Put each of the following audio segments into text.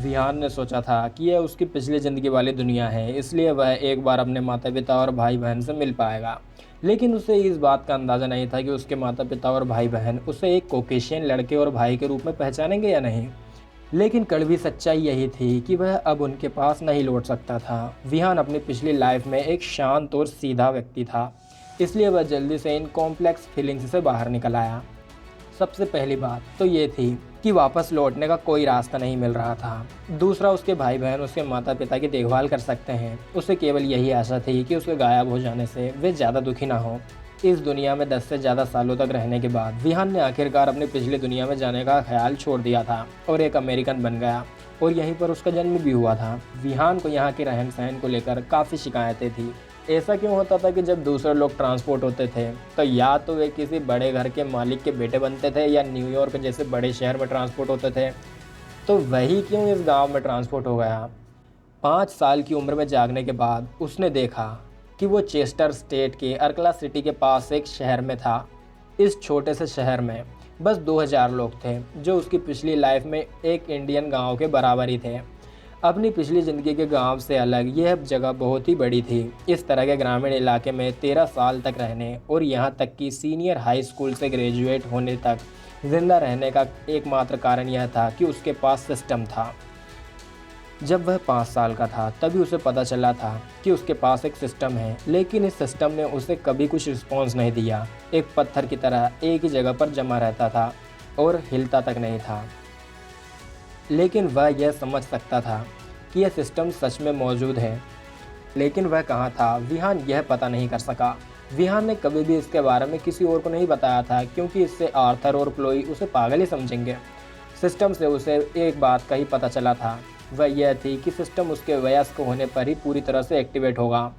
विहान ने सोचा था कि यह उसकी पिछली ज़िंदगी वाली दुनिया है, इसलिए वह एक बार अपने माता पिता और भाई बहन से मिल पाएगा। लेकिन उसे इस बात का अंदाज़ा नहीं था कि उसके माता पिता और भाई बहन उसे एक कॉकेशियन लड़के और भाई के रूप में पहचानेंगे या नहीं। लेकिन कड़वी सच्चाई यही थी कि वह अब उनके पास नहीं लौट सकता था। विहान अपनी पिछली लाइफ में एक शांत और सीधा व्यक्ति था, इसलिए वह जल्दी से इन कॉम्प्लेक्स फीलिंग्स से बाहर निकल आया। सबसे पहली बात तो ये थी कि वापस लौटने का कोई रास्ता नहीं मिल रहा था। दूसरा, उसके भाई बहन उसके माता पिता की देखभाल कर सकते हैं। उसे केवल यही आशा थी कि उसके गायब हो जाने से वे ज़्यादा दुखी ना हों। इस दुनिया में 10 से ज़्यादा सालों तक रहने के बाद विहान ने आखिरकार अपनी पिछली दुनिया में जाने का ख्याल छोड़ दिया था और एक अमेरिकन बन गया, और यहीं पर उसका जन्म भी हुआ था। विहान को यहाँ के रहन सहन को लेकर काफ़ी शिकायतें थी। ऐसा क्यों होता था कि जब दूसरे लोग ट्रांसपोर्ट होते थे तो या तो वे किसी बड़े घर के मालिक के बेटे बनते थे या न्यूयॉर्क जैसे बड़े शहर में ट्रांसपोर्ट होते थे, तो वही क्यों इस गांव में ट्रांसपोर्ट हो गया। 5 साल की उम्र में जागने के बाद उसने देखा कि वो चेस्टर स्टेट के अर्कला सिटी के पास एक शहर में था। इस छोटे से शहर में बस 2000 लोग थे, जो उसकी पिछली लाइफ में एक इंडियन गांव के बराबर ही थे। अपनी पिछली ज़िंदगी के गांव से अलग यह जगह बहुत ही बड़ी थी। इस तरह के ग्रामीण इलाके में 13 साल तक रहने और यहाँ तक कि सीनियर हाई स्कूल से ग्रेजुएट होने तक ज़िंदा रहने का एकमात्र कारण यह था कि उसके पास सिस्टम था। जब वह 5 साल का था तभी उसे पता चला था कि उसके पास एक सिस्टम है, लेकिन इस सिस्टम ने उसे कभी कुछ रिस्पॉन्स नहीं दिया। एक पत्थर की तरह एक ही जगह पर जमा रहता था और हिलता तक नहीं था। लेकिन वह यह समझ सकता था कि यह सिस्टम सच में मौजूद है, लेकिन वह कहाँ था, विहान यह पता नहीं कर सका। विहान ने कभी भी इसके बारे में किसी और को नहीं बताया था, क्योंकि इससे आर्थर और क्लोई उसे पागल ही समझेंगे। सिस्टम से उसे एक बात का ही पता चला था, वह यह थी कि सिस्टम उसके वयस्क होने पर ही पूरी तरह से एक्टिवेट होगा।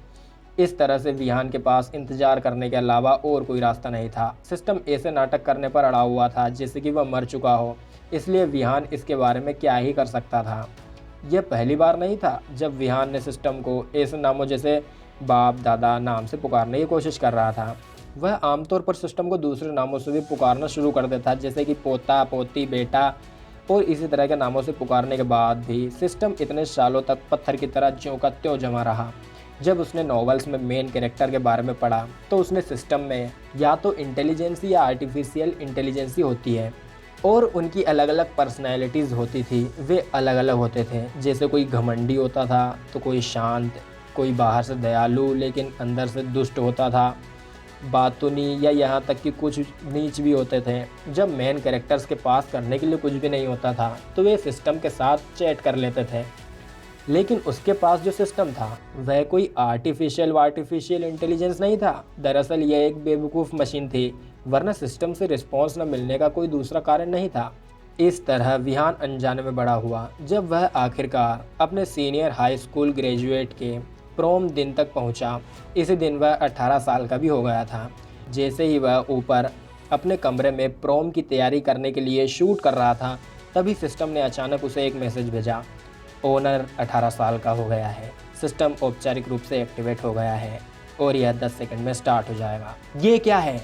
इस तरह से विहान के पास इंतजार करने के अलावा और कोई रास्ता नहीं था। सिस्टम ऐसे नाटक करने पर अड़ा हुआ था जैसे कि वह मर चुका हो, इसलिए विहान इसके बारे में क्या ही कर सकता था। यह पहली बार नहीं था जब विहान ने सिस्टम को ऐसे नामों जैसे बाप दादा नाम से पुकारने की कोशिश कर रहा था। वह आमतौर पर सिस्टम को दूसरे नामों से भी पुकारना शुरू कर देता, जैसे कि पोता पोती बेटा, और इसी तरह के नामों से पुकारने के बाद भी सिस्टम इतने सालों तक पत्थर की तरह ज्यों का त्यों जमा रहा। जब उसने नॉवेल्स में मेन कैरेक्टर के बारे में पढ़ा तो उसने सिस्टम में या तो इंटेलिजेंसी या आर्टिफिशियल इंटेलिजेंसी होती है और उनकी अलग अलग पर्सनैलिटीज़ होती थी। वे अलग अलग होते थे, जैसे कोई घमंडी होता था तो कोई शांत, कोई बाहर से दयालु लेकिन अंदर से दुष्ट होता था, बातूनी, या यहाँ तक कि कुछ नीच भी होते थे। जब मेन कैरेक्टर्स के पास करने के लिए कुछ भी नहीं होता था तो वे सिस्टम के साथ चैट कर लेते थे। लेकिन उसके पास जो सिस्टम था वह कोई आर्टिफिशियल इंटेलिजेंस नहीं था। दरअसल यह एक बेवकूफ़ मशीन थी, वरना सिस्टम से रिस्पॉन्स न मिलने का कोई दूसरा कारण नहीं था। इस तरह विहान अनजाने में बड़ा हुआ। जब वह आखिरकार अपने सीनियर हाई स्कूल ग्रेजुएट के प्रोम दिन तक पहुंचा, इसी दिन वह 18 साल का भी हो गया था। जैसे ही वह ऊपर अपने कमरे में प्रोम की तैयारी करने के लिए शूट कर रहा था, तभी सिस्टम ने अचानक उसे एक मैसेज भेजा, ओनर 18 साल का हो गया है, सिस्टम औपचारिक रूप से एक्टिवेट हो गया है और यह 10 सेकंड में स्टार्ट हो जाएगा। ये क्या है?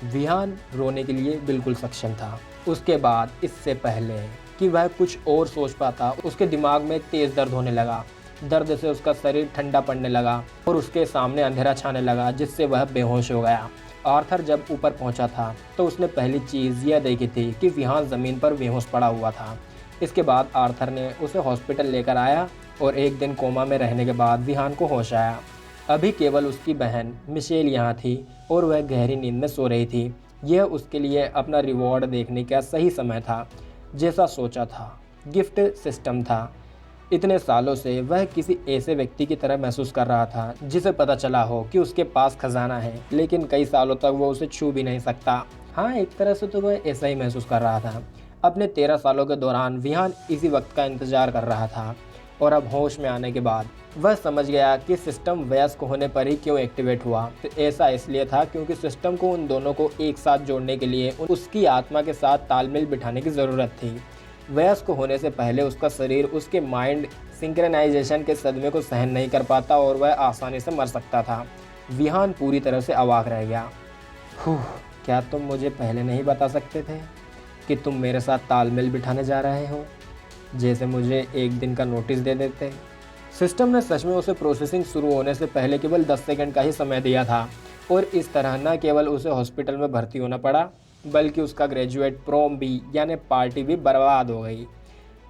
विहान रोने के लिए बिल्कुल सक्षम था। उसके बाद इससे पहले कि वह कुछ और सोच पाता, उसके दिमाग में तेज़ दर्द होने लगा। दर्द से उसका शरीर ठंडा पड़ने लगा और उसके सामने अंधेरा छाने लगा, जिससे वह बेहोश हो गया। आर्थर जब ऊपर पहुंचा था तो उसने पहली चीज़ यह देखी थी कि विहान ज़मीन पर बेहोश पड़ा हुआ था। इसके बाद आर्थर ने उसे हॉस्पिटल लेकर आया और एक दिन कोमा में रहने के बाद विहान को होश आया। अभी केवल उसकी बहन मिशेल यहाँ थी और वह गहरी नींद में सो रही थी। यह उसके लिए अपना रिवॉर्ड देखने का सही समय था, जैसा सोचा था। गिफ्ट सिस्टम था। इतने सालों से वह किसी ऐसे व्यक्ति की तरह महसूस कर रहा था जिसे पता चला हो कि उसके पास खजाना है, लेकिन कई सालों तक वो उसे छू भी नहीं सकता। हाँ, एक तरह से तो वह ऐसा ही महसूस कर रहा था। अपने 13 सालों के दौरान विहान इसी वक्त का इंतजार कर रहा था और अब होश में आने के बाद वह समझ गया कि सिस्टम वयस्क होने पर ही क्यों एक्टिवेट हुआ। तो ऐसा इसलिए था क्योंकि सिस्टम को उन दोनों को एक साथ जोड़ने के लिए उसकी आत्मा के साथ तालमेल बिठाने की ज़रूरत थी। वयस्क होने से पहले उसका शरीर उसके माइंड सिंक्रोनाइजेशन के सदमे को सहन नहीं कर पाता और वह आसानी से मर सकता था। विहान पूरी तरह से अवाक रह गया। क्या तुम मुझे पहले नहीं बता सकते थे कि तुम मेरे साथ तालमेल बिठाने जा रहे हो? जैसे मुझे एक दिन का नोटिस दे देते। सिस्टम ने सच में उसे प्रोसेसिंग शुरू होने से पहले केवल 10 सेकंड का ही समय दिया था और इस तरह न केवल उसे हॉस्पिटल में भर्ती होना पड़ा बल्कि उसका ग्रेजुएट प्रोम भी यानी पार्टी भी बर्बाद हो गई।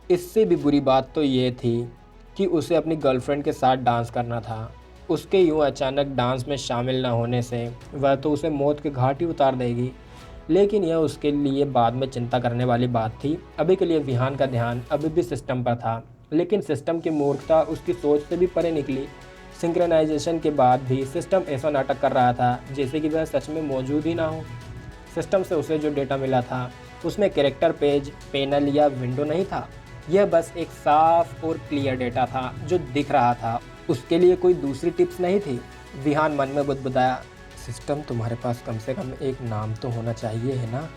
इससे भी बुरी बात तो ये थी कि उसे अपनी गर्लफ्रेंड के साथ डांस करना था। उसके यूं अचानक डांस में शामिल न होने से वह तो उसे मौत के घाट ही उतार देगी, लेकिन यह उसके लिए बाद में चिंता करने वाली बात थी। अभी के लिए विहान का ध्यान अभी भी सिस्टम पर था, लेकिन सिस्टम की मूर्खता उसकी सोच से भी परे निकली। सिंक्रोनाइजेशन के बाद भी सिस्टम ऐसा नाटक कर रहा था जैसे कि वह सच में मौजूद ही ना हो। सिस्टम से उसे जो डेटा मिला था उसमें कैरेक्टर पेज, पैनल या विंडो नहीं था। यह बस एक साफ और क्लियर डेटा था जो दिख रहा था। उसके लिए कोई दूसरी टिप्स नहीं थी। विहान मन में बुदबुदाया, सिस्टम तुम्हारे पास कम से कम एक नाम तो होना चाहिए है ना।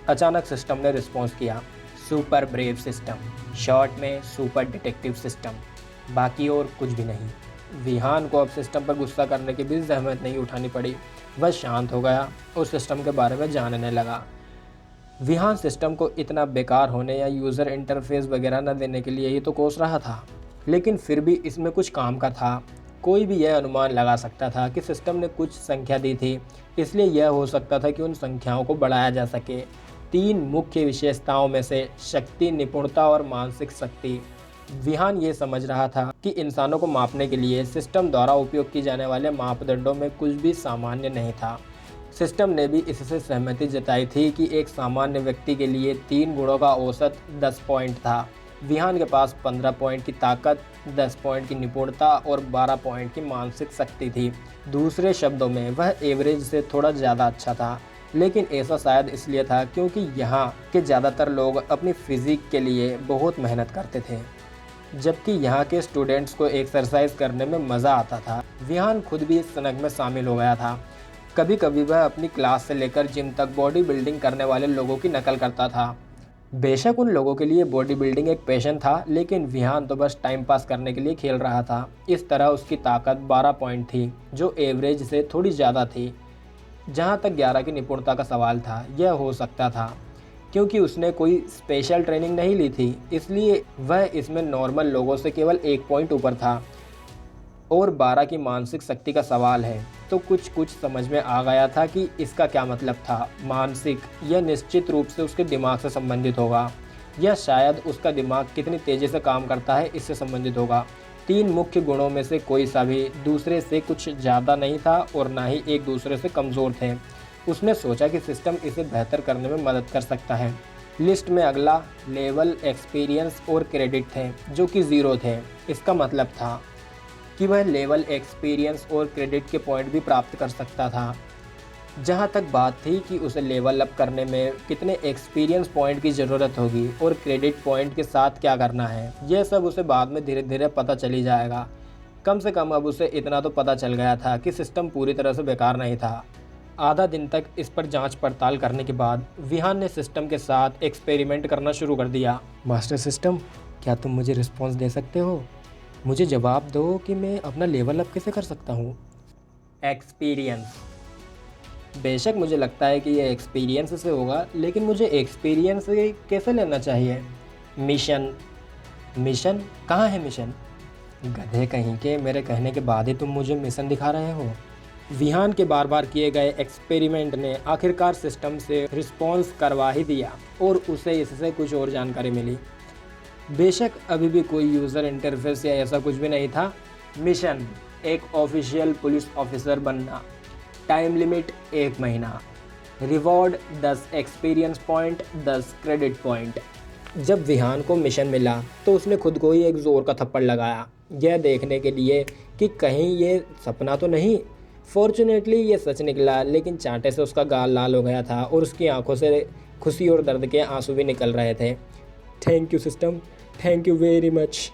अचानक सिस्टम ने रिस्पॉन्स किया, सुपर ब्रेव सिस्टम, शॉर्ट में सुपर डिटेक्टिव सिस्टम, बाकी और कुछ भी नहीं। विहान को अब सिस्टम पर गुस्सा करने की भी जहमत नहीं उठानी पड़ी। वह शांत हो गया और सिस्टम के बारे में जानने लगा। विहान सिस्टम को इतना बेकार होने या यूज़र इंटरफेस वगैरह न देने के लिए ही तो कोस रहा था, लेकिन फिर भी इसमें कुछ काम का था। कोई भी यह अनुमान लगा सकता था कि सिस्टम ने कुछ संख्या दी थी, इसलिए यह हो सकता था कि उन संख्याओं को बढ़ाया जा सके। 3 मुख्य विशेषताओं में से शक्ति, निपुणता और मानसिक शक्ति। विहान ये समझ रहा था कि इंसानों को मापने के लिए सिस्टम द्वारा उपयोग किए जाने वाले मापदंडों में कुछ भी सामान्य नहीं था। सिस्टम ने भी इससे सहमति जताई थी कि एक सामान्य व्यक्ति के लिए 3 गुणों का औसत 10 पॉइंट था। विहान के पास 15 पॉइंट की ताकत, 10 पॉइंट की निपुणता और 12 पॉइंट की मानसिक शक्ति थी। दूसरे शब्दों में वह एवरेज से थोड़ा ज़्यादा अच्छा था, लेकिन ऐसा शायद इसलिए था क्योंकि यहाँ के ज़्यादातर लोग अपनी फिजिक के लिए बहुत मेहनत करते थे, जबकि यहाँ के स्टूडेंट्स को एक्सरसाइज करने में मज़ा आता था। विहान खुद भी इस सनक में शामिल हो गया था। कभी कभी वह अपनी क्लास से लेकर जिम तक बॉडी बिल्डिंग करने वाले लोगों की नकल करता था। बेशक उन लोगों के लिए बॉडी बिल्डिंग एक पैशन था, लेकिन विहान तो बस टाइम पास करने के लिए खेल रहा था। इस तरह उसकी ताकत 12 पॉइंट थी, जो एवरेज से थोड़ी ज़्यादा थी। जहाँ तक 11 की निपुणता का सवाल था, यह हो सकता था क्योंकि उसने कोई स्पेशल ट्रेनिंग नहीं ली थी, इसलिए वह इसमें नॉर्मल लोगों से केवल 1 पॉइंट ऊपर था। और 12 की मानसिक शक्ति का सवाल है तो कुछ समझ में आ गया था कि इसका क्या मतलब था। मानसिक, यह निश्चित रूप से उसके दिमाग से संबंधित होगा, या शायद उसका दिमाग कितनी तेज़ी से काम करता है इससे संबंधित होगा। 3 मुख्य गुणों में से कोई सा भी दूसरे से कुछ ज़्यादा नहीं था और ना ही एक दूसरे से कमज़ोर थे। उसने सोचा कि सिस्टम इसे बेहतर करने में मदद कर सकता है। लिस्ट में अगला लेवल, एक्सपीरियंस और क्रेडिट थे, जो कि 0 थे। इसका मतलब था कि वह लेवल, एक्सपीरियंस और क्रेडिट के पॉइंट भी प्राप्त कर सकता था। जहाँ तक बात थी कि उसे लेवल अप करने में कितने एक्सपीरियंस पॉइंट की ज़रूरत होगी और क्रेडिट पॉइंट के साथ क्या करना है, यह सब उसे बाद में धीरे धीरे पता चली जाएगा। कम से कम अब उसे इतना तो पता चल गया था कि सिस्टम पूरी तरह से बेकार नहीं था। आधा दिन तक इस पर जांच पड़ताल करने के बाद विहान ने सिस्टम के साथ एक्सपेरिमेंट करना शुरू कर दिया। मास्टर सिस्टम, क्या तुम मुझे रिस्पॉन्स दे सकते हो? मुझे जवाब दो कि मैं अपना लेवल अप कैसे कर सकता हूँ। एक्सपीरियंस। बेशक मुझे लगता है कि यह एक्सपीरियंस से होगा, लेकिन मुझे एक्सपीरियंस कैसे लेना चाहिए? मिशन। मिशन? कहाँ है मिशन? गधे कहीं के, मेरे कहने के बाद ही तुम मुझे मिशन दिखा रहे हो। विहान के बार बार किए गए एक्सपेरिमेंट ने आखिरकार सिस्टम से रिस्पॉन्स करवा ही दिया और उसे इससे कुछ और जानकारी मिली। बेशक अभी भी कोई यूज़र इंटरफेस या ऐसा कुछ भी नहीं था। मिशन: एक ऑफिशियल पुलिस ऑफिसर बनना। टाइम लिमिट 1 महीना। Reward 10 experience point, 10 credit point. जब विहान को मिशन मिला तो उसने खुद को ही एक ज़ोर का थप्पड़ लगाया, यह देखने के लिए कि कहीं ये सपना तो नहीं। फॉर्चुनेटली ये सच निकला, लेकिन चांटे से उसका गाल लाल हो गया था और उसकी आंखों से खुशी और दर्द के आंसू भी निकल रहे थे। Thank you system, thank you very much.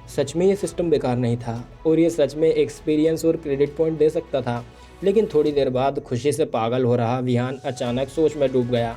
सच में ये सिस्टम बेकार नहीं था और ये सच में एक्सपीरियंस और क्रेडिट पॉइंट दे सकता था। लेकिन थोड़ी देर बाद खुशी से पागल हो रहा विहान अचानक सोच में डूब गया।